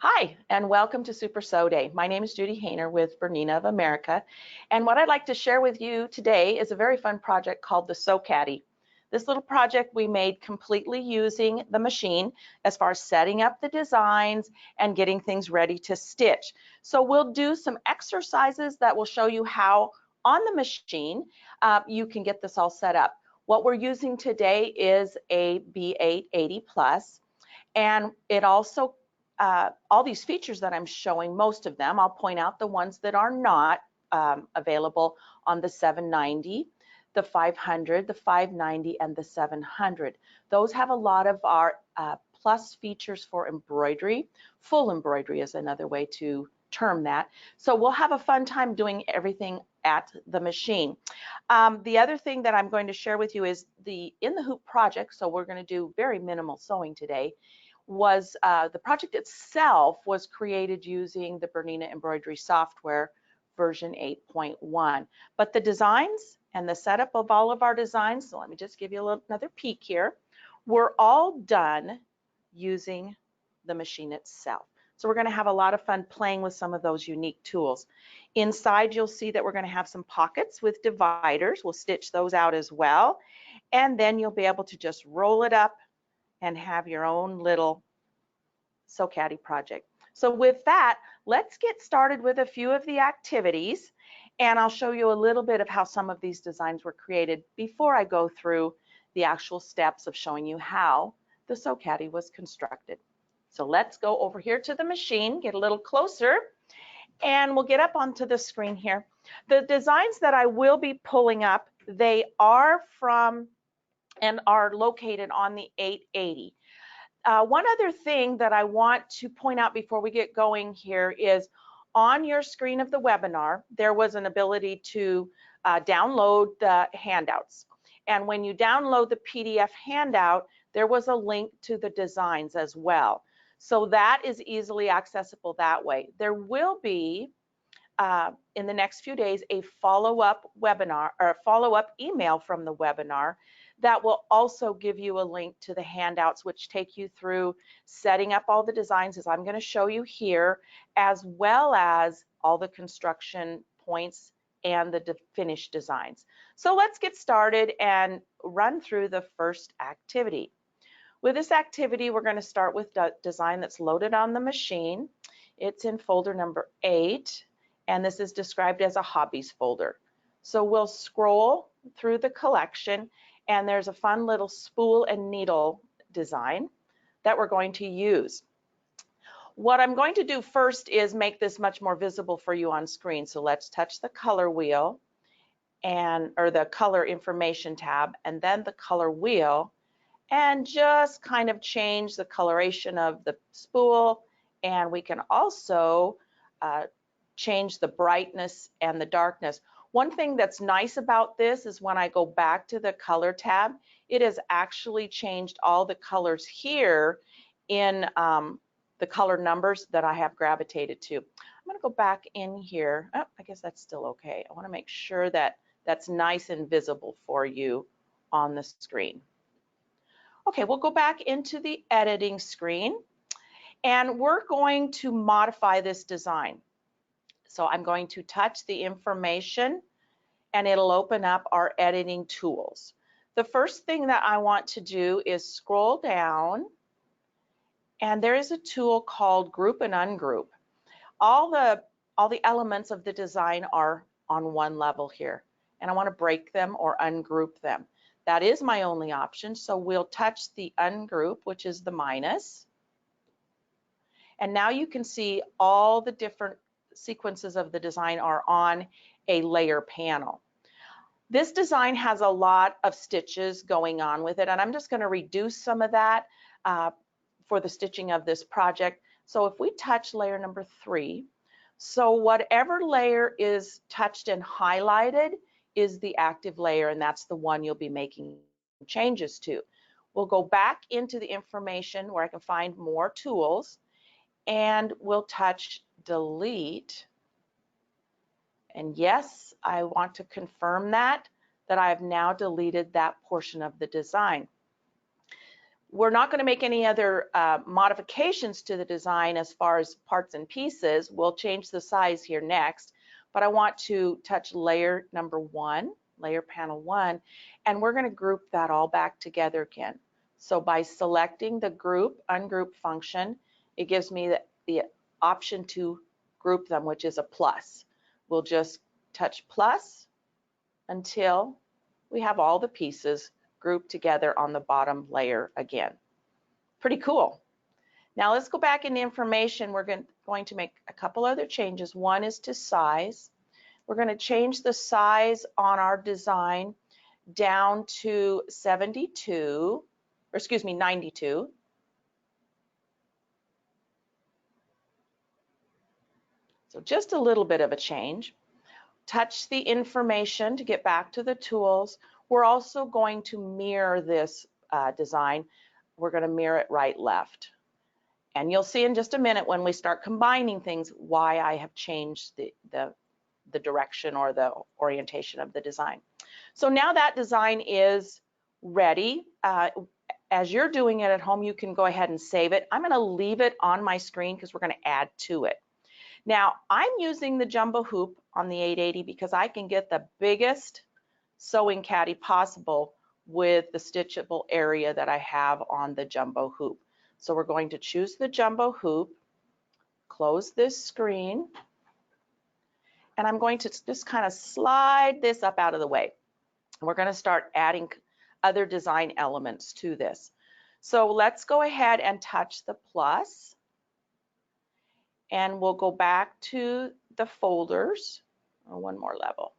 Hi, and welcome to Super Sew Day. My name is Judy Hayner with BERNINA of America, and what I'd like to share with you today is a very fun project called the Sew Caddy. This little project we made completely using the machine as far as setting up the designs and getting things ready to stitch. So we'll do some exercises that will show you how on the machine you can get this all set up. What we're using today is a B880 Plus, and it also all these features that I'm showing, most of them, I'll point out the ones that are not available on the 790, the 500, the 590, and the 700. Those have a lot of our plus features for embroidery. Full embroidery is another way to term that. So we'll have a fun time doing everything at the machine. The other thing that I'm going to share with you is in the hoop project, so we're going to do very minimal sewing today, was the project itself was created using the BERNINA embroidery software version 8.1. But the designs and the setup of all of our designs, so let me just give you another peek here, were all done using the machine itself. So we're going to have a lot of fun playing with some of those unique tools. Inside you'll see that we're going to have some pockets with dividers. We'll stitch those out as well. And then you'll be able to just roll it up and have your own little Sew Caddy project. So with that, let's get started with a few of the activities, and I'll show you a little bit of how some of these designs were created before I go through the actual steps of showing you how the Sew Caddy was constructed. So let's go over here to the machine, get a little closer, and we'll get up onto the screen here. The designs that I will be pulling up, they are from and are located on the 880. One other thing that I want to point out before we get going here is on your screen of the webinar, there was an ability to download the handouts. And when you download the PDF handout, there was a link to the designs as well. So that is easily accessible that way. There will be, in the next few days, a follow-up webinar or a follow-up email from the webinar that will also give you a link to the handouts, which take you through setting up all the designs as I'm going to show you here, as well as all the construction points and the finished designs. So let's get started and run through the first activity. With this activity, we're going to start with the design that's loaded on the machine. It's in folder number 8, and this is described as a hobbies folder. So we'll scroll through the collection, and there's a fun little spool and needle design that we're going to use. What I'm going to do first is make this much more visible for you on screen. So let's touch the color wheel or the color information tab, and then the color wheel, and just kind of change the coloration of the spool. And we can also change the brightness and the darkness. One thing that's nice about this is when I go back to the color tab, it has actually changed all the colors here in the color numbers that I have gravitated to. I'm going to go back in here. Oh, I guess that's still okay. I want to make sure that that's nice and visible for you on the screen. Okay, we'll go back into the editing screen, and we're going to modify this design. So I'm going to touch the information, and it'll open up our editing tools. The first thing that I want to do is scroll down, and there is a tool called Group and Ungroup. All the elements of the design are on one level here, and I want to break them or ungroup them. That is my only option, so we'll touch the Ungroup, which is the minus. And now you can see all the different sequences of the design are on a layer panel. This design has a lot of stitches going on with it, and I'm just going to reduce some of that for the stitching of this project. So if we touch layer number 3, so whatever layer is touched and highlighted is the active layer, and that's the one you'll be making changes to. We'll go back into the information where I can find more tools, and we'll touch delete. And yes, I want to confirm that I have now deleted that portion of the design. We're not going to make any other modifications to the design as far as parts and pieces. We'll change the size here next, but I want to touch layer number 1, layer panel 1, and we're going to group that all back together again. So by selecting the group, ungroup function, it gives me the option to group them, which is a plus. We'll just touch plus until we have all the pieces grouped together on the bottom layer again. Pretty cool. Now let's go back into information. We're going to make a couple other changes. One is to size. We're going to change the size on our design down to 92. So just a little bit of a change. Touch the information to get back to the tools. We're also going to mirror this design. We're going to mirror it right, left. And you'll see in just a minute when we start combining things why I have changed the direction or the orientation of the design. So now that design is ready. As you're doing it at home, you can go ahead and save it. I'm going to leave it on my screen because we're going to add to it. Now, I'm using the jumbo hoop on the 880 because I can get the biggest sewing caddy possible with the stitchable area that I have on the jumbo hoop. So we're going to choose the jumbo hoop, close this screen, and I'm going to just kind of slide this up out of the way. We're going to start adding other design elements to this. So let's go ahead and touch the plus, and we'll go back to the folders, or one more level,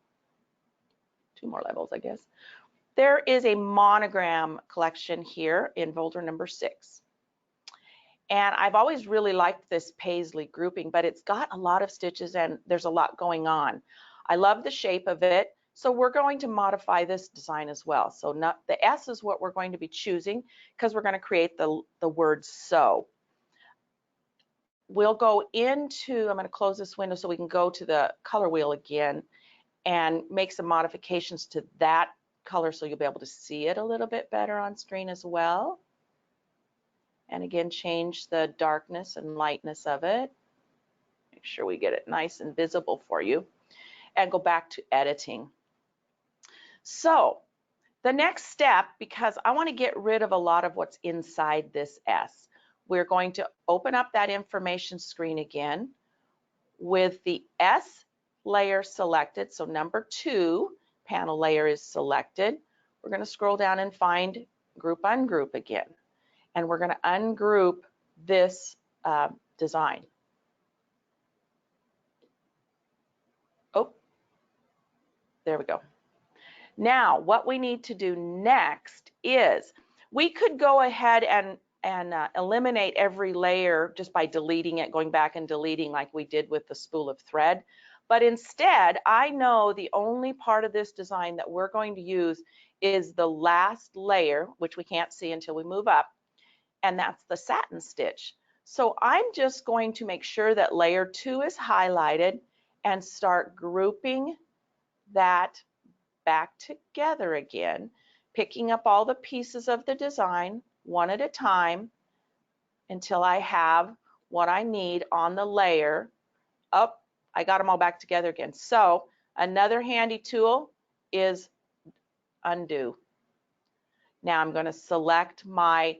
2 more levels, I guess. There is a monogram collection here in folder number 6. And I've always really liked this paisley grouping, but it's got a lot of stitches and there's a lot going on. I love the shape of it, so we're going to modify this design as well. So the S is what we're going to be choosing because we're going to create the word sew. We'll go into, I'm going to close this window so we can go to the color wheel again and make some modifications to that color so you'll be able to see it a little bit better on screen as well. And again, change the darkness and lightness of it. Make sure we get it nice and visible for you. And go back to editing. So the next step, because I want to get rid of a lot of what's inside this S, we're going to open up that information screen again with the S layer selected. So number 2 panel layer is selected. We're going to scroll down and find group ungroup again. And we're going to ungroup this design. Oh, there we go. Now, what we need to do next is we could go ahead and eliminate every layer just by deleting it, going back and deleting like we did with the spool of thread. But instead, I know the only part of this design that we're going to use is the last layer, which we can't see until we move up, and that's the satin stitch. So I'm just going to make sure that layer 2 is highlighted and start grouping that back together again, picking up all the pieces of the design one at a time until I have what I need on the layer. Oh, I got them all back together again. So another handy tool is undo. Now I'm going to select my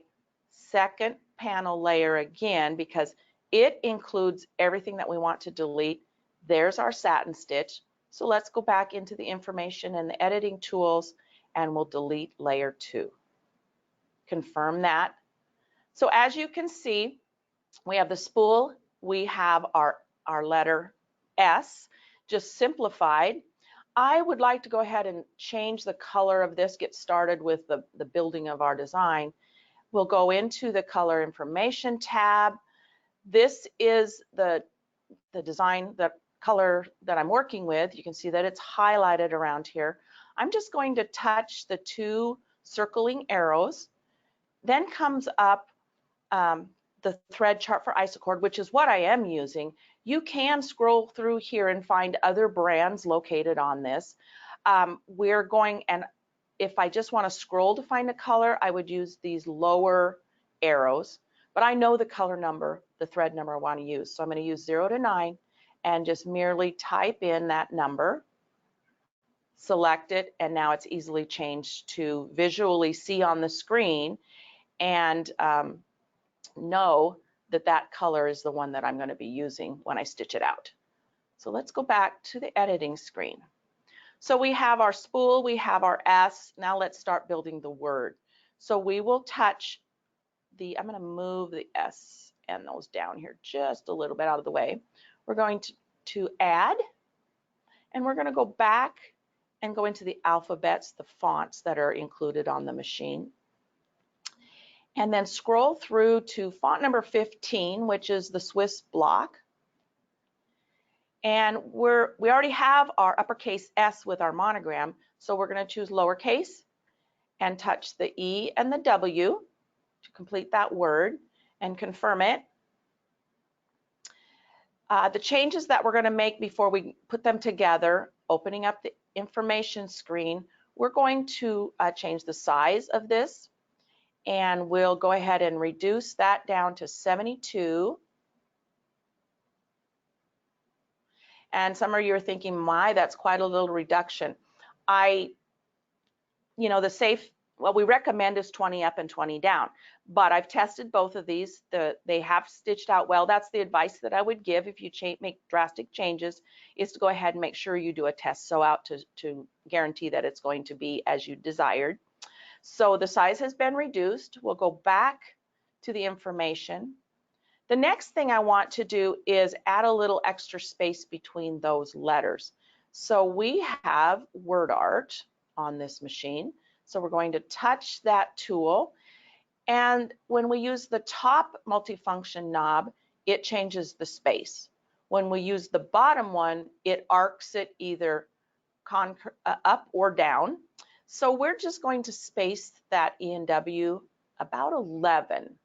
second panel layer again because it includes everything that we want to delete. There's our satin stitch. So let's go back into the information and the editing tools and we'll delete layer 2. Confirm that. So as you can see, we have the spool, we have our letter S, just simplified. I would like to go ahead and change the color of this, get started with the building of our design. We'll go into the color information tab. This is the design, the color that I'm working with. You can see that it's highlighted around here. I'm just going to touch the 2 circling arrows. Then comes up the thread chart for Isocord, which is what I am using. You can scroll through here and find other brands located on this. We're going, and if I just want to scroll to find a color, I would use these lower arrows, but I know the color number, the thread number I want to use. So I'm going to use 0 to 9 and just merely type in that number, select it, and now it's easily changed to visually see on the screen and know that that color is the one that I'm going to be using when I stitch it out. So let's go back to the editing screen. So we have our spool, we have our S. Now let's start building the word. So we will touch the, I'm going to move the S and those down here just a little bit out of the way. We're going to add, and we're going to go back and go into the alphabets, the fonts that are included on the machine. And then scroll through to font number 15, which is the Swiss block. And we already have our uppercase S with our monogram, so we're going to choose lowercase and touch the E and the W to complete that word and confirm it. The changes that we're going to make before we put them together, opening up the information screen, we're going to change the size of this, and we'll go ahead and reduce that down to 72. And some of you are thinking, my, that's quite a little reduction. The safe, what we recommend is 20 up and 20 down. But I've tested both of these. They have stitched out well. That's the advice that I would give if you make drastic changes, is to go ahead and make sure you do a test sew out to guarantee that it's going to be as you desired. So the size has been reduced. We'll go back to the information. The next thing I want to do is add a little extra space between those letters. So we have wordart on this machine. So we're going to touch that tool. And when we use the top multifunction knob, it changes the space. When we use the bottom one, it arcs it either up or down. So we're just going to space that E and W about 11.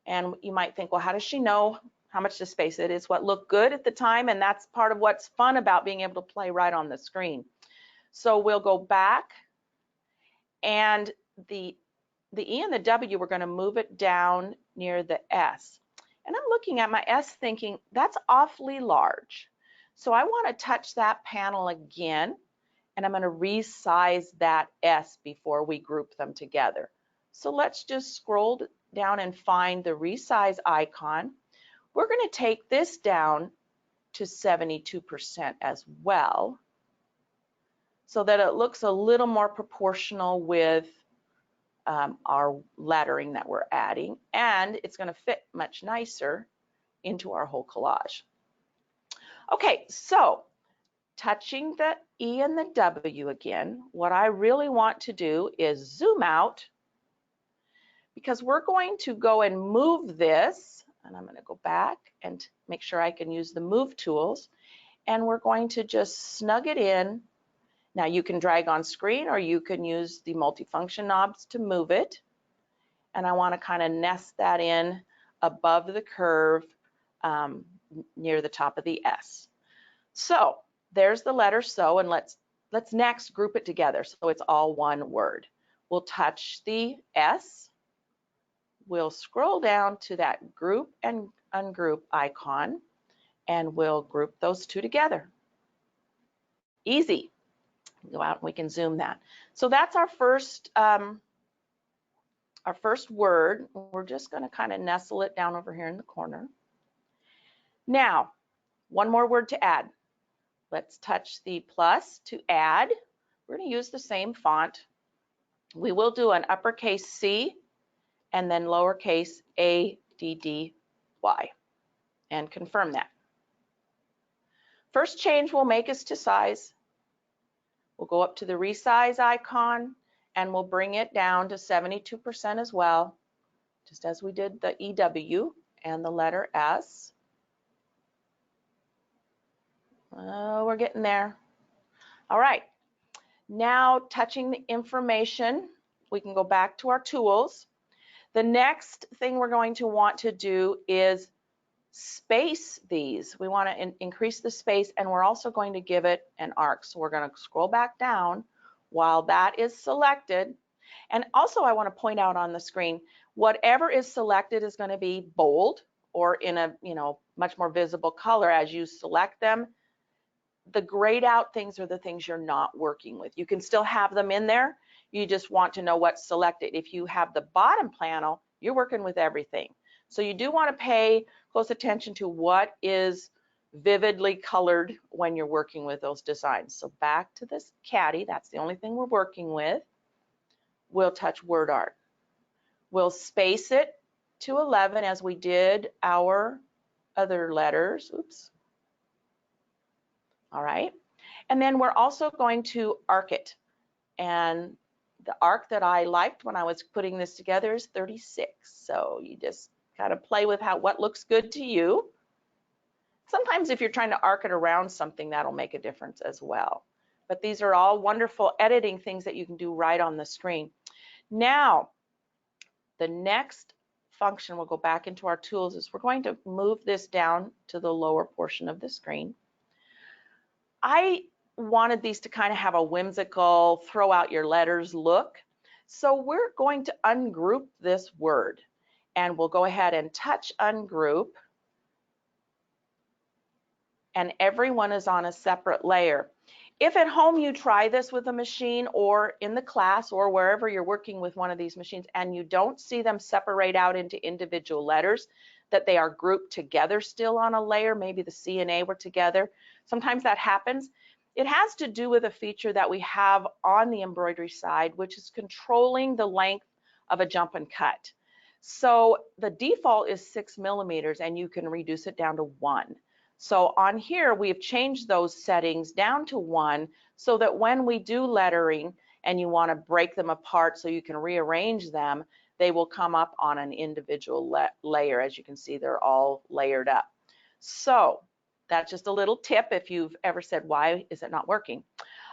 And you might think, well, how does she know how much to space it? It's what looked good at the time, and that's part of what's fun about being able to play right on the screen. So we'll go back, and the E and the W, we're going to move it down near the S. And I'm looking at my S thinking, that's awfully large. So I want to touch that panel again, and I'm going to resize that S before we group them together. So let's just scroll down and find the resize icon. We're going to take this down to 72% as well, so that it looks a little more proportional with our lettering that we're adding, and it's going to fit much nicer into our whole collage. Okay, so touching the E and the W again, what I really want to do is zoom out, because we're going to go and move this, and I'm going to go back and make sure I can use the move tools, and we're going to just snug it in. Now you can drag on screen, or you can use the multifunction knobs to move it. And I want to kind of nest that in above the curve near the top of the S. So there's the letter sew, and let's next group it together so it's all one word. We'll touch the S. We'll scroll down to that group and ungroup icon, and we'll group those two together. Easy. Go out and we can zoom that. So that's our first word. We're just going to kind of nestle it down over here in the corner. Now, one more word to add. Let's touch the plus to add. We're going to use the same font. We will do an uppercase C and then lowercase a, d, d, y, and confirm that. First change we'll make is to size. We'll go up to the resize icon, and we'll bring it down to 72% as well, just as we did the EW and the letter S. Oh, we're getting there. All right, now touching the information, we can go back to our tools. The next thing we're going to want to do is space these. We want to increase the space, and we're also going to give it an arc. So we're going to scroll back down. While that is selected, and also I want to point out on the screen, whatever is selected is going to be bold or in a, much more visible color as you select them. The grayed out things are the things you're not working with. You can still have them in there. You just want to know what's selected. If you have the bottom panel, you're working with everything. So you do want to pay close attention to what is vividly colored when you're working with those designs. So back to this caddy, that's the only thing we're working with. We'll touch word art. We'll space it to 11 as we did our other letters. Oops. All right. And then we're also going to arc it. And the arc that I liked when I was putting this together is 36. So you just kind of play with what looks good to you. Sometimes if you're trying to arc it around something, that'll make a difference as well. But these are all wonderful editing things that you can do right on the screen. Now, the next function, we'll go back into our tools, is we're going to move this down to the lower portion of the screen. I wanted these to kind of have a whimsical, throw out your letters look. So we're going to ungroup this word. And we'll go ahead and touch ungroup. And everyone is on a separate layer. If at home you try this with a machine or in the class or wherever you're working with one of these machines and you don't see them separate out into individual letters, that they are grouped together still on a layer, maybe the C and A were together, sometimes that happens. It has to do with a feature that we have on the embroidery side, which is controlling the length of a jump and cut. So the default is 6 millimeters and you can reduce it down to 1. So on here, we have changed those settings down to 1 so that when we do lettering and you want to break them apart so you can rearrange them, they will come up on an individual layer. As you can see, they're all layered up. So that's just a little tip if you've ever said, why is it not working?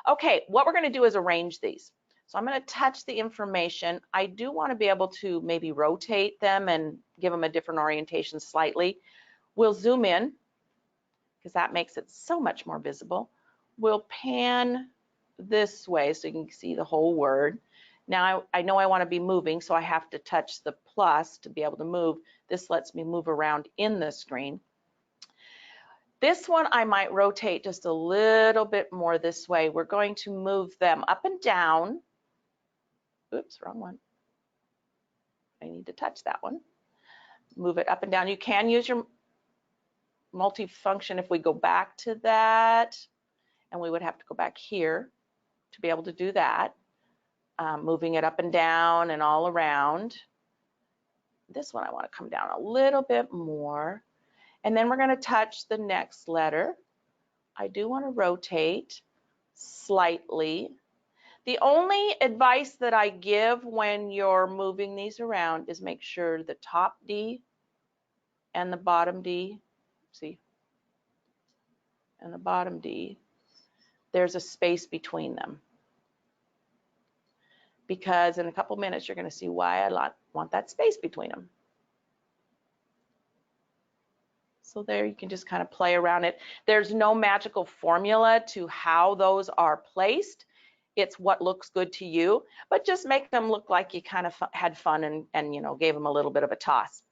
Okay, what we're going to do is arrange these. So I'm going to touch the information. I do want to be able to maybe rotate them and give them a different orientation slightly. We'll zoom in, because that makes it so much more visible. We'll pan this way so you can see the whole word. Now I know I want to be moving, so I have to touch the plus to be able to move. This lets me move around in the screen. This one I might rotate just a little bit more this way. We're going to move them up and down. Oops, wrong one. I need to touch that one. Move it up and down. You can use your multifunction if we go back to that, and we would have to go back here to be able to do that, moving it up and down and all around. This one I want to come down a little bit more, and then we're going to touch the next letter. I do want to rotate slightly. The only advice that I give when you're moving these around is make sure the top D and the bottom D, see, and the bottom D, there's a space between them. Because in a couple minutes, you're going to see why I want that space between them. So there you can just kind of play around it. There's no magical formula to how those are placed. It's what looks good to you, but just make them look like you kind of had fun and gave them a little bit of a toss.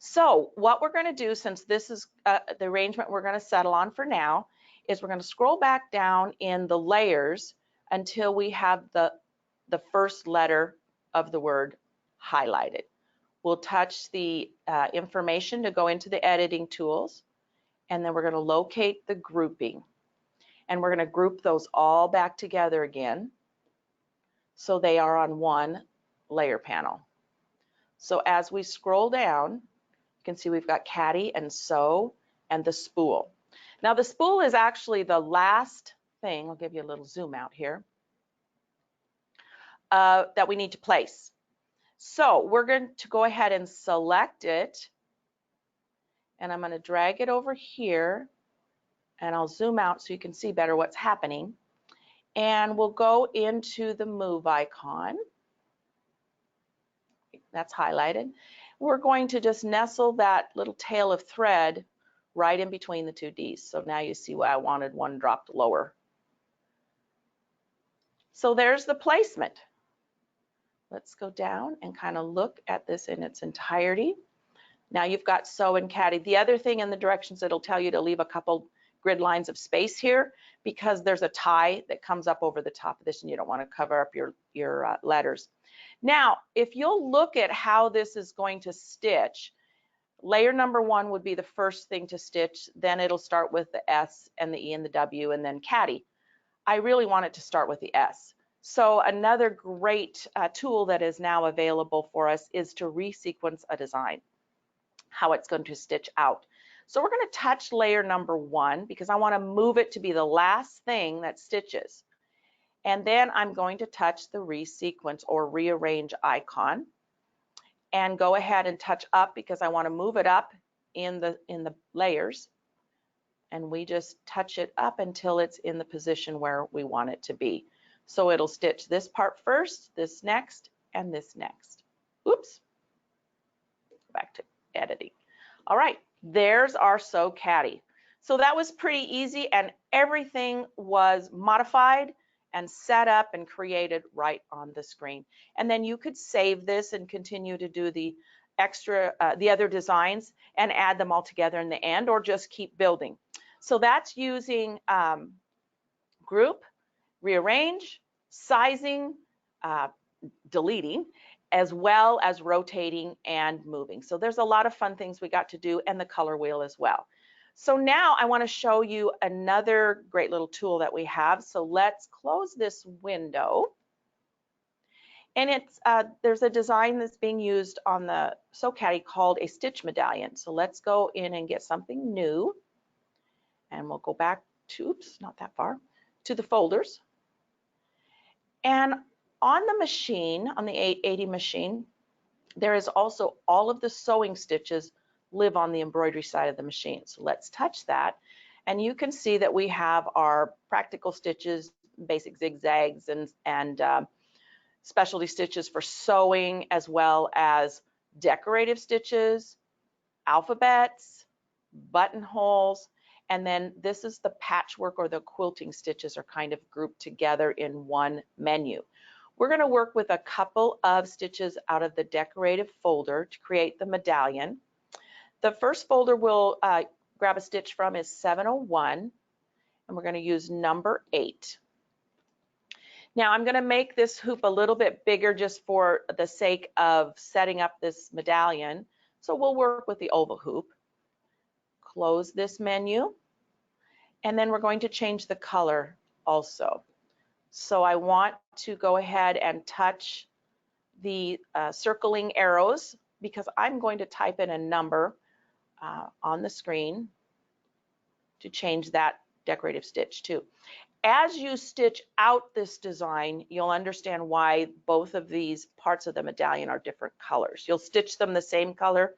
So what we're going to do, since this is the arrangement we're going to settle on for now, is we're going to scroll back down in the layers until we have the first letter of the word highlighted. We'll touch the information to go into the editing tools, and then we're going to locate the grouping. And we're going to group those all back together again so they are on one layer panel. So as we scroll down, you can see we've got caddy and sew and the spool. Now the spool is actually the last thing, I'll give you a little zoom out here, that we need to place. So we're going to go ahead and select it, and I'm going to drag it over here, and I'll zoom out so you can see better what's happening. And we'll go into the move icon. That's highlighted. We're going to just nestle that little tail of thread right in between the two D's. So now you see why I wanted one dropped lower. So there's the placement. Let's go down and kind of look at this in its entirety. Now you've got sew and caddy. The other thing in the directions, it'll tell you to leave a couple grid lines of space here because there's a tie that comes up over the top of this and you don't want to cover up your letters. Now, if you'll look at how this is going to stitch, layer number 1 would be the first thing to stitch, then it'll start with the S and the E and the W and then caddy. I really want it to start with the S. So another great tool that is now available for us is to resequence a design, how it's going to stitch out. So we're going to touch layer number 1 because I want to move it to be the last thing that stitches. And then I'm going to touch the resequence or rearrange icon and go ahead and touch up because I want to move it up in the layers. And we just touch it up until it's in the position where we want it to be. So it'll stitch this part first, this next, and this next. Oops. Back to editing. All right, there's our sew caddy. So that was pretty easy and everything was modified and set up and created right on the screen. And then you could save this and continue to do the extra, the other designs and add them all together in the end or just keep building. So that's using group, rearrange, sizing, deleting, as well as rotating and moving. So there's a lot of fun things we got to do and the color wheel as well. So now I want to show you another great little tool that we have. So let's close this window. And it's there's a design that's being used on the Sew Caddy called a stitch medallion. So let's go in and get something new. And we'll go back to, oops, not that far, to the folders. And on the machine, on the 880 machine, there is also all of the sewing stitches live on the embroidery side of the machine. So let's touch that. And you can see that we have our practical stitches, basic zigzags and specialty stitches for sewing, as well as decorative stitches, alphabets, buttonholes, and then this is the patchwork or the quilting stitches are kind of grouped together in one menu. We're going to work with a couple of stitches out of the decorative folder to create the medallion. The first folder we'll grab a stitch from is 701, and we're going to use number 8. Now I'm going to make this hoop a little bit bigger just for the sake of setting up this medallion. So we'll work with the oval hoop. Close this menu, and then we're going to change the color also. So I want to go ahead and touch the circling arrows because I'm going to type in a number on the screen to change that decorative stitch too. As you stitch out this design, you'll understand why both of these parts of the medallion are different colors. You'll stitch them the same color,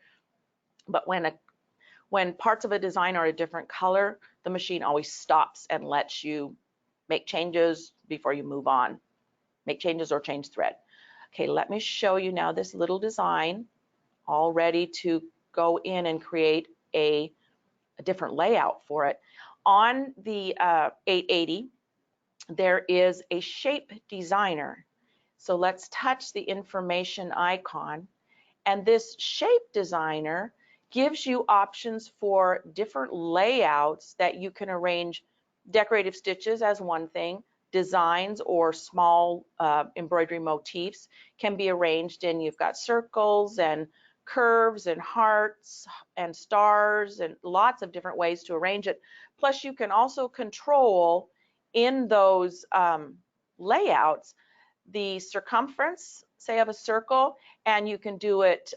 but when parts of a design are a different color, the machine always stops and lets you make changes before you move on. Make changes or change thread. Okay, let me show you now this little design all ready to go in and create a different layout for it. On the 880, there is a shape designer. So let's touch the information icon, and this shape designer gives you options for different layouts that you can arrange. Decorative stitches as one thing, designs or small embroidery motifs can be arranged in, you've got circles and curves and hearts and stars and lots of different ways to arrange it. Plus you can also control in those layouts the circumference, say, of a circle, and you can do it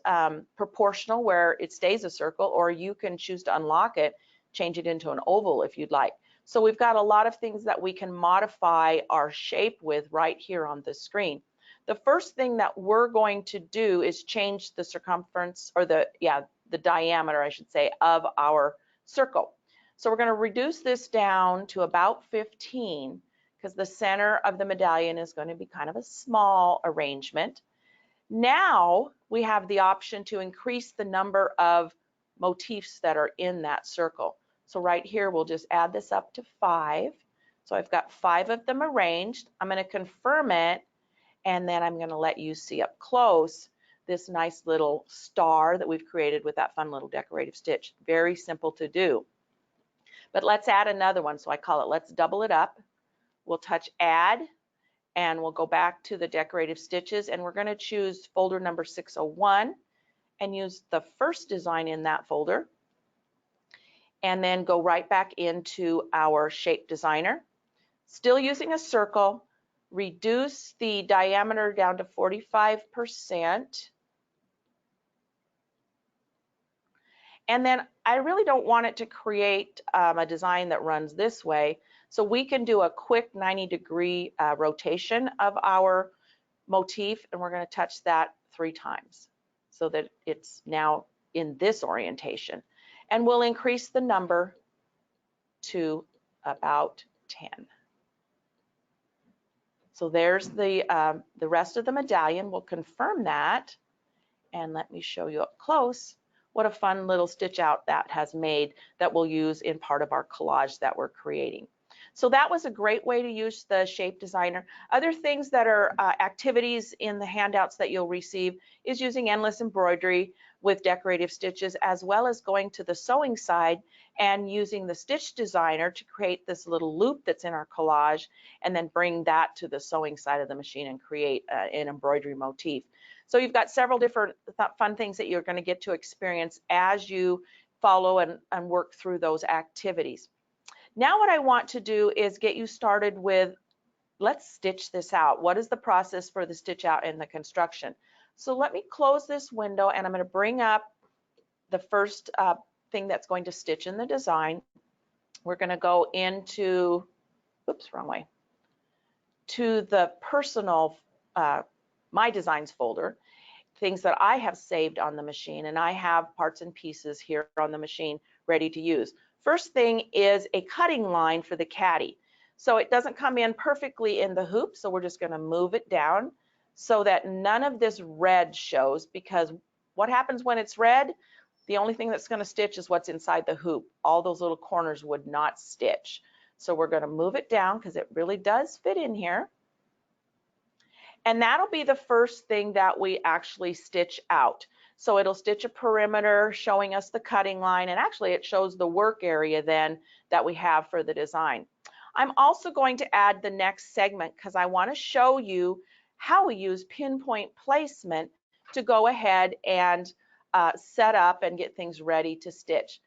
proportional where it stays a circle, or you can choose to unlock it, change it into an oval if you'd like. So we've got a lot of things that we can modify our shape with right here on the screen. The first thing that we're going to do is change the circumference, or the diameter, I should say, of our circle. So we're going to reduce this down to about 15 because the center of the medallion is going to be kind of a small arrangement. Now we have the option to increase the number of motifs that are in that circle. So right here, we'll just add this up to 5. So I've got 5 of them arranged. I'm going to confirm it, and then I'm going to let you see up close this nice little star that we've created with that fun little decorative stitch. Very simple to do. But let's add another one. So I call it, let's double it up. We'll touch add, and we'll go back to the decorative stitches, and we're going to choose folder number 601 and use the first design in that folder, and then go right back into our shape designer. Still using a circle, reduce the diameter down to 45%. And then I really don't want it to create a design that runs this way. So we can do a quick 90-degree rotation of our motif, and we're going to touch that 3 times so that it's now in this orientation. And we'll increase the number to about 10. So there's the rest of the medallion. We'll confirm that, and let me show you up close what a fun little stitch out that has made that we'll use in part of our collage that we're creating. So that was a great way to use the shape designer. Other things that are activities in the handouts that you'll receive is using endless embroidery with decorative stitches, as well as going to the sewing side and using the stitch designer to create this little loop that's in our collage, and then bring that to the sewing side of the machine and create an embroidery motif. So you've got several different fun things that you're going to get to experience as you follow and work through those activities. Now what I want to do is get you started with, let's stitch this out. What is the process for the stitch out and the construction? So let me close this window, and I'm going to bring up the first thing that's going to stitch in the design. We're going to go into, oops, wrong way, to the personal My Designs folder, things that I have saved on the machine, and I have parts and pieces here on the machine ready to use. First thing is a cutting line for the caddy. So it doesn't come in perfectly in the hoop, so we're just going to move it down so that none of this red shows, because what happens when it's red? The only thing that's going to stitch is what's inside the hoop. All those little corners would not stitch. So we're going to move it down because it really does fit in here. And that'll be the first thing that we actually stitch out. So it'll stitch a perimeter showing us the cutting line, and actually it shows the work area then that we have for the design. I'm also going to add the next segment because I want to show you how we use pinpoint placement to go ahead and set up and get things ready to stitch.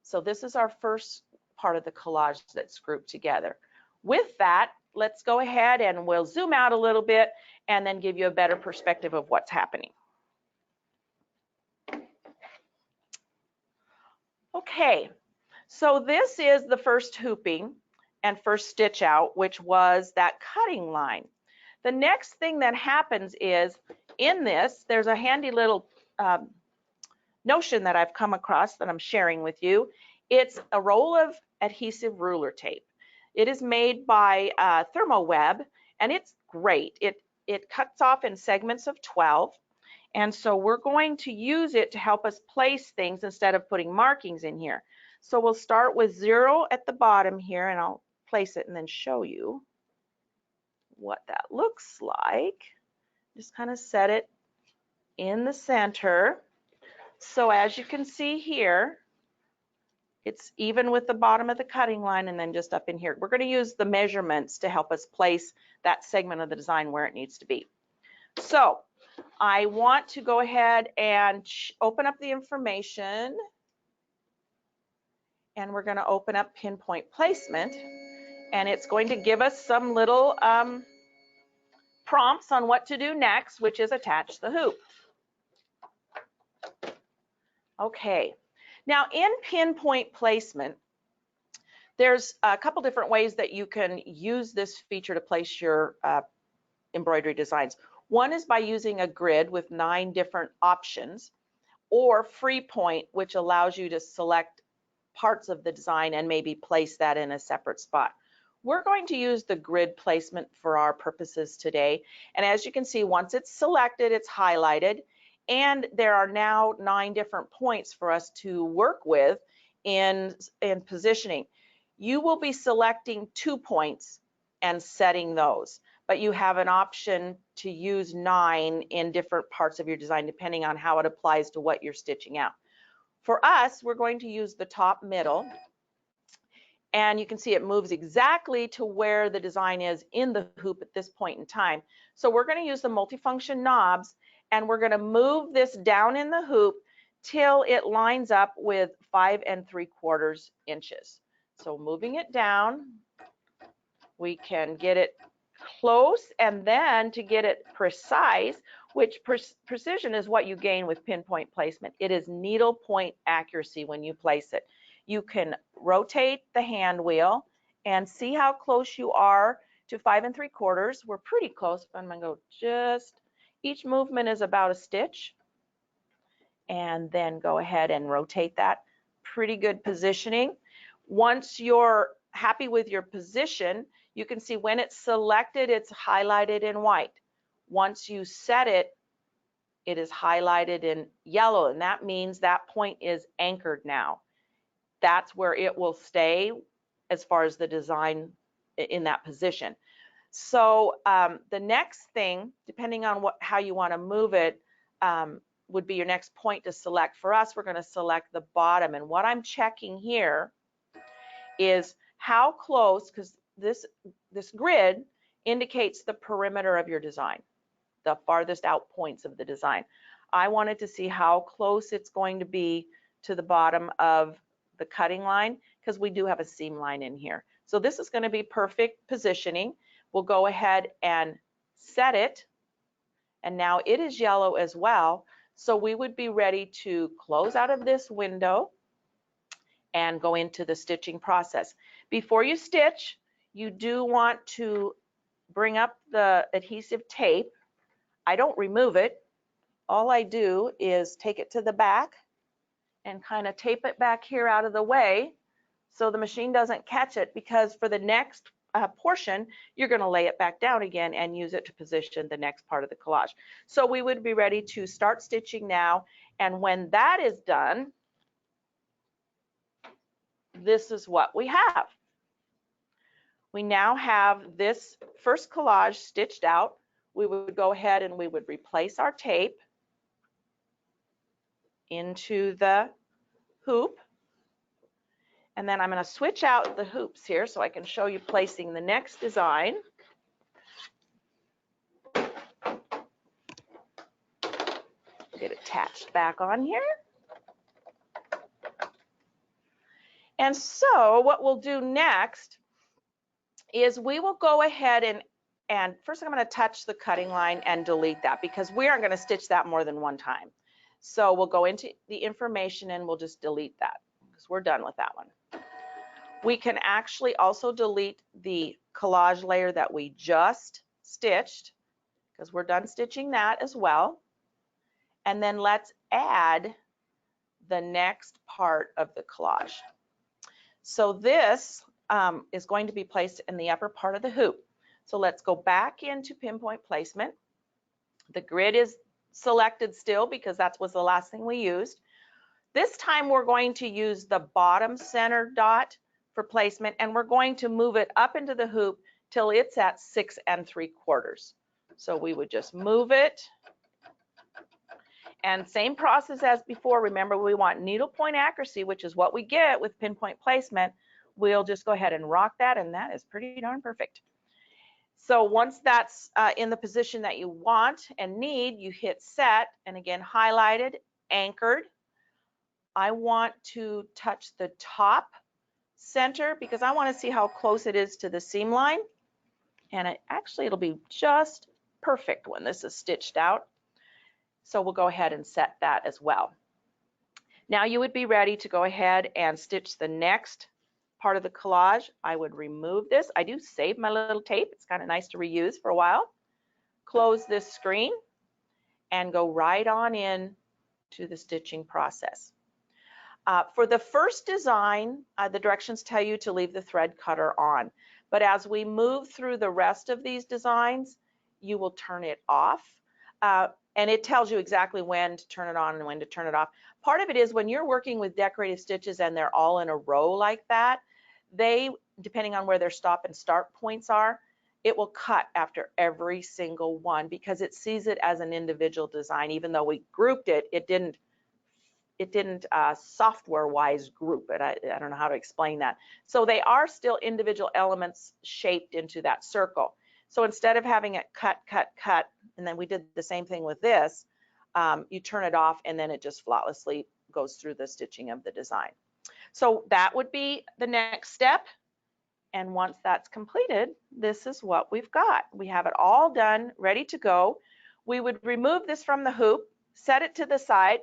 So this is our first part of the collage that's grouped together. With that, let's go ahead and we'll zoom out a little bit and then give you a better perspective of what's happening. Okay, so this is the first hooping and first stitch out, which was that cutting line. The next thing that happens is in this, there's a handy little notion that I've come across that I'm sharing with you. It's a roll of adhesive ruler tape. It is made by ThermoWeb, and it's great. It cuts off in segments of 12. And so we're going to use it to help us place things instead of putting markings in here. So we'll start with 0 at the bottom here, and I'll place it and then show you what that looks like. Just kind of set it in the center. So as you can see here, it's even with the bottom of the cutting line, and then just up in here. We're going to use the measurements to help us place that segment of the design where it needs to be. So I want to go ahead and open up the information, and we're going to open up Pinpoint Placement, and it's going to give us some little prompts on what to do next, which is attach the hoop. Okay, now in Pinpoint Placement, there's a couple different ways that you can use this feature to place your embroidery designs. One is by using a grid with 9 different options, or free point, which allows you to select parts of the design and maybe place that in a separate spot. We're going to use the grid placement for our purposes today. And as you can see, once it's selected, it's highlighted, and there are now 9 different points for us to work with in positioning. you will be selecting 2 points and setting those, but you have an option to use 9 in different parts of your design depending on how it applies to what you're stitching out. For us, we're going to use the top middle, and you can see it moves exactly to where the design is in the hoop at this point in time. So we're going to use the multifunction knobs, and we're going to move this down in the hoop till it lines up with 5 3/4 inches. So moving it down, we can get it close, and then to get it precise, which precision is what you gain with pinpoint placement. It is needle point accuracy when you place it. You can rotate the hand wheel and see how close you are to 5 3/4. We're pretty close. I'm going to go just, each movement is about a stitch, and then go ahead and rotate that. Pretty good positioning. Once you're happy with your position, you can see when it's selected, it's highlighted in white. Once you set it, it is highlighted in yellow, and that means that point is anchored now. That's where it will stay as far as the design in that position. So the next thing, depending on how you want to move it, would be your next point to select. For us, we're going to select the bottom, and what I'm checking here is how close, because this grid indicates the perimeter of your design, the farthest out points of the design. I wanted to see how close it's going to be to the bottom of the cutting line, because we do have a seam line in here. So this is going to be perfect positioning. We'll go ahead and set it, and now it is yellow as well. So we would be ready to close out of this window and go into the stitching process. Before you stitch, you do want to bring up the adhesive tape. I don't remove it. All I do is take it to the back and kind of tape it back here out of the way so the machine doesn't catch it, because for the next portion, you're going to lay it back down again and use it to position the next part of the collage. So we would be ready to start stitching now, and when that is done, this is what we have. We now have this first collage stitched out. We would go ahead and we would replace our tape into the hoop. And then I'm going to switch out the hoops here so I can show you placing the next design. Get attached back on here. And so what we'll do next is we will go ahead and first I'm going to touch the cutting line and delete that, because we aren't going to stitch that more than one time. So we'll go into the information and we'll just delete that, because we're done with that one. We can actually also delete the collage layer that we just stitched, because we're done stitching that as well. And then let's add the next part of the collage. So this is going to be placed in the upper part of the hoop. So let's go back into pinpoint placement. The grid is selected still because that was the last thing we used. This time we're going to use the bottom center dot for placement, and we're going to move it up into the hoop till it's at 6 3/4. So we would just move it, and same process as before. Remember, we want needle point accuracy, which is what we get with pinpoint placement. We'll just go ahead and rock that, and that is pretty darn perfect. So once that's in the position that you want and need, you hit set, and again, highlighted, anchored. I want to touch the top center because I want to see how close it is to the seam line, and it'll be just perfect when this is stitched out. So we'll go ahead and set that as well. Now you would be ready to go ahead and stitch the next part of the collage. I would remove this. I do save my little tape. It's kind of nice to reuse for a while. Close this screen and go right on in to the stitching process. For the first design, the directions tell you to leave the thread cutter on. But as we move through the rest of these designs, you will turn it off. And it tells you exactly when to turn it on and when to turn it off. Part of it is when you're working with decorative stitches and they're all in a row like that, depending on where their stop and start points are, it will cut after every single one because it sees it as an individual design. Even though we grouped it, it didn't software-wise group it. I don't know how to explain that. So they are still individual elements shaped into that circle. So instead of having it cut, and then we did the same thing with this, you turn it off and then it just flawlessly goes through the stitching of the design. So that would be the next step. And once that's completed, this is what we've got. We have it all done, ready to go. We would remove this from the hoop, set it to the side.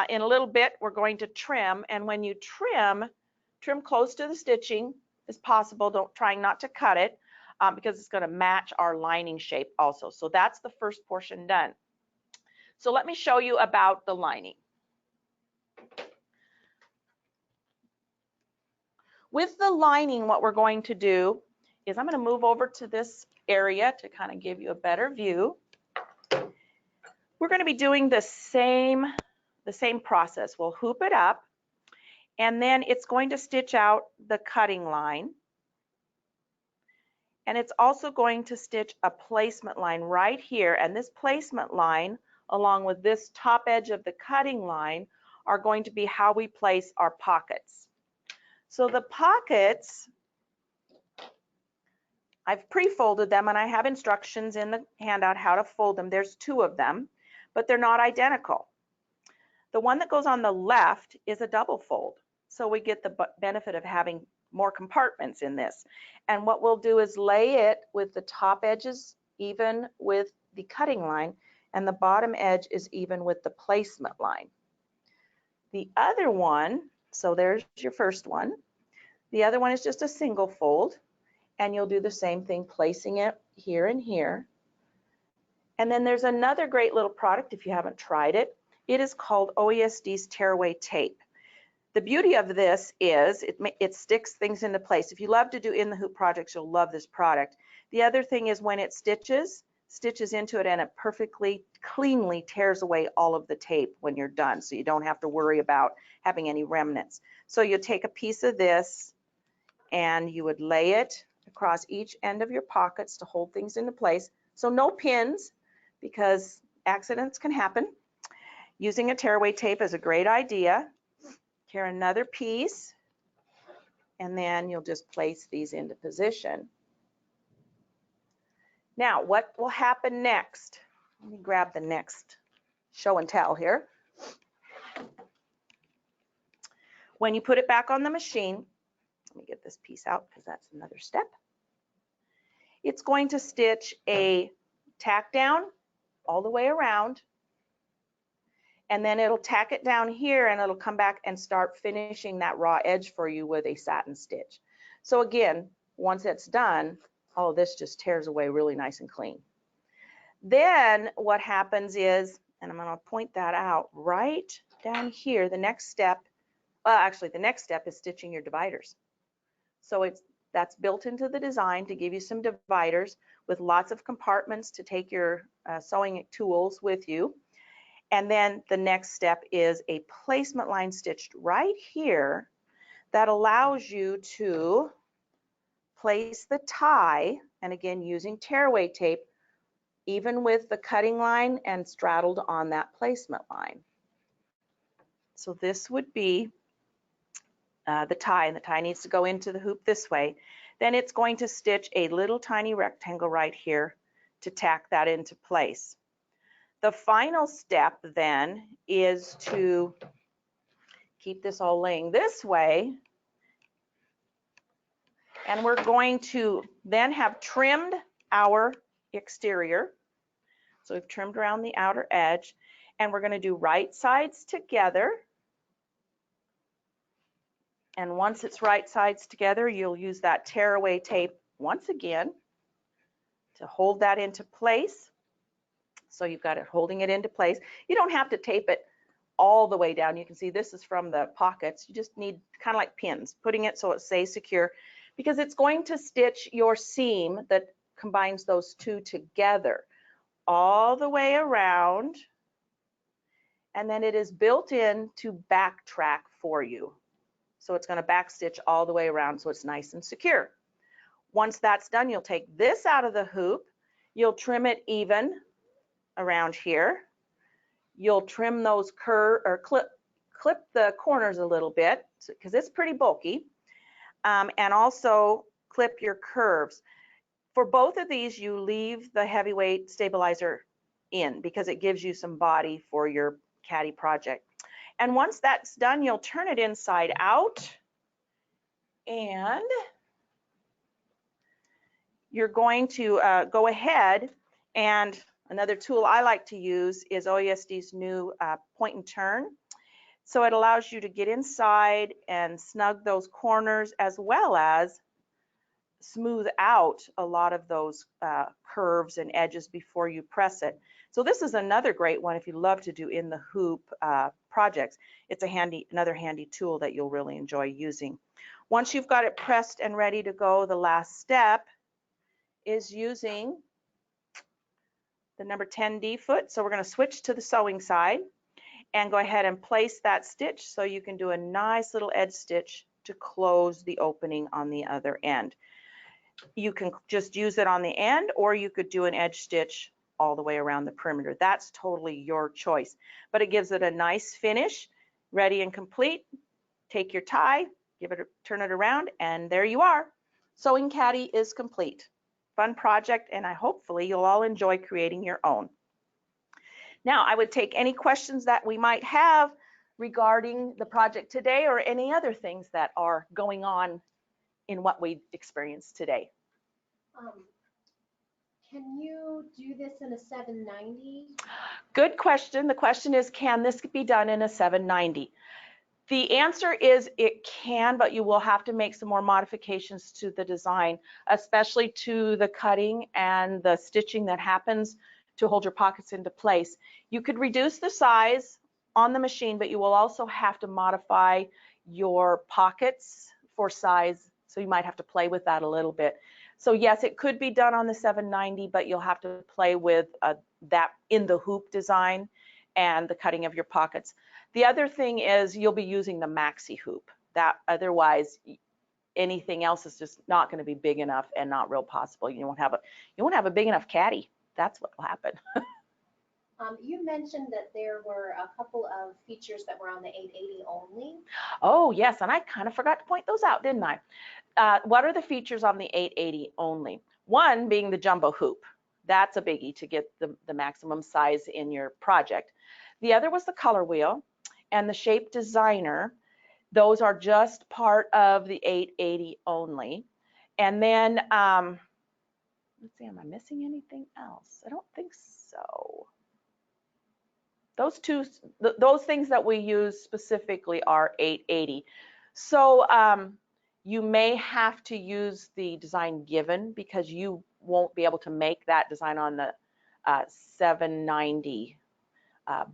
In a little bit, we're going to trim. And when you trim close to the stitching as possible. Trying not to cut it because it's going to match our lining shape also. So that's the first portion done. So let me show you about the lining. With the lining, what we're going to do is I'm going to move over to this area to kind of give you a better view. We're going to be doing the same process. We'll hoop it up, and then it's going to stitch out the cutting line. And it's also going to stitch a placement line right here. And this placement line, along with this top edge of the cutting line, are going to be how we place our pockets. So the pockets, I've pre-folded them, and I have instructions in the handout how to fold them. There's 2 of them, but they're not identical. The one that goes on the left is a double fold, so we get the benefit of having more compartments in this. And what we'll do is lay it with the top edges even with the cutting line, and the bottom edge is even with the placement line. The other one, so there's your first one. The other one is just a single fold, and you'll do the same thing, placing it here and here. And then there's another great little product if you haven't tried it. It is called OESD's Tearaway Tape. The beauty of this is it sticks things into place. If you love to do in the hoop projects, you'll love this product. The other thing is when it stitches into it, and it perfectly cleanly tears away all of the tape when you're done, so you don't have to worry about having any remnants. So you take a piece of this and you would lay it across each end of your pockets to hold things into place. So no pins, because accidents can happen. Using a tearaway tape is a great idea. Tear another piece, and then you'll just place these into position. Now, what will happen next? Let me grab the next show and tell here. When you put it back on the machine, let me get this piece out because that's another step. It's going to stitch a tack down all the way around, and then it'll tack it down here, and it'll come back and start finishing that raw edge for you with a satin stitch. So again, once it's done, all of this just tears away really nice and clean. Then what happens is, and I'm going to point that out right down here, the next step, well, actually the next step is stitching your dividers. So that's built into the design to give you some dividers with lots of compartments to take your sewing tools with you. And then the next step is a placement line stitched right here that allows you to place the tie, and again using tearaway tape, even with the cutting line and straddled on that placement line. So this would be the tie, and the tie needs to go into the hoop this way. Then it's going to stitch a little tiny rectangle right here to tack that into place. The final step then is to keep this all laying this way, and we're going to then have trimmed our exterior. So we've trimmed around the outer edge, and we're going to do right sides together. And once it's right sides together, you'll use that tearaway tape once again to hold that into place. So you've got it holding it into place. You don't have to tape it all the way down. You can see this is from the pockets. You just need kind of like pins, putting it so it stays secure, because it's going to stitch your seam that combines those two together all the way around, and then it is built in to backtrack for you. So it's going to back stitch all the way around so it's nice and secure. Once that's done, you'll take this out of the hoop. You'll trim it even around here. You'll trim those clip the corners a little bit because it's pretty bulky, and also clip your curves. For both of these, you leave the heavyweight stabilizer in because it gives you some body for your caddy project. And once that's done, you'll turn it inside out, and you're going to go ahead, and another tool I like to use is OESD's new point and turn. So it allows you to get inside and snug those corners as well as smooth out a lot of those curves and edges before you press it. So this is another great one if you love to do in the hoop projects. It's another handy tool that you'll really enjoy using. Once you've got it pressed and ready to go, the last step is using the number 10 D foot. So we're going to switch to the sewing side and go ahead and place that stitch so you can do a nice little edge stitch to close the opening on the other end. You can just use it on the end, or you could do an edge stitch all the way around the perimeter. That's totally your choice, but it gives it a nice finish, ready and complete. Take your tie, turn it around, and there you are. Sewing Caddy is complete. Fun project, and hopefully you'll all enjoy creating your own. Now, I would take any questions that we might have regarding the project today or any other things that are going on in what we experienced today. Can you do this in a 790? Good question. The question is, can this be done in a 790? The answer is it can, but you will have to make some more modifications to the design, especially to the cutting and the stitching that happens to hold your pockets into place. You could reduce the size on the machine, but you will also have to modify your pockets for size, so you might have to play with that a little bit. So yes, it could be done on the 790, but you'll have to play with that in the hoop design and the cutting of your pockets. The other thing is you'll be using the maxi hoop. That otherwise anything else is just not going to be big enough and not real possible. You won't have a big enough caddy. That's what will happen. You mentioned that there were a couple of features that were on the 880 only. Oh yes, and I kind of forgot to point those out, didn't I? What are the features on the 880 only? One being the jumbo hoop. That's a biggie to get the maximum size in your project. The other was the color wheel and the shape designer. Those are just part of the 880 only. And then, let's see, am I missing anything else? I don't think so. Those things that we use specifically are 880. So you may have to use the design given because you won't be able to make that design on the 790,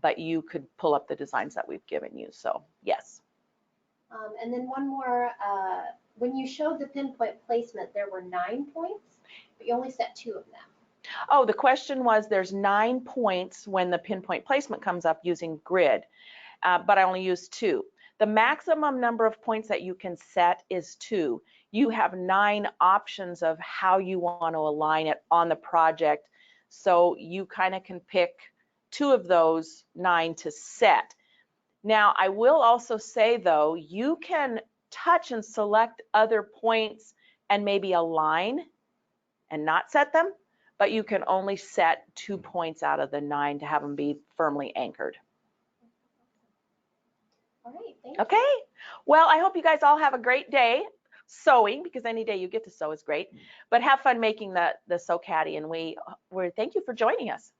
but you could pull up the designs that we've given you. So yes. And then one more, when you showed the pinpoint placement, there were 9 points, but you only set 2 of them. Oh, the question was there's 9 points when the pinpoint placement comes up using grid, but I only used 2. The maximum number of points that you can set is 2. You have 9 options of how you want to align it on the project, so you kind of can pick 2 of those 9 to set. Now, I will also say though, you can touch and select other points and maybe align and not set them, but you can only set 2 points out of the 9 to have them be firmly anchored. All right, thank you. Okay, well, I hope you guys all have a great day sewing, because any day you get to sew is great, but have fun making the Sew Caddy, and we thank you for joining us.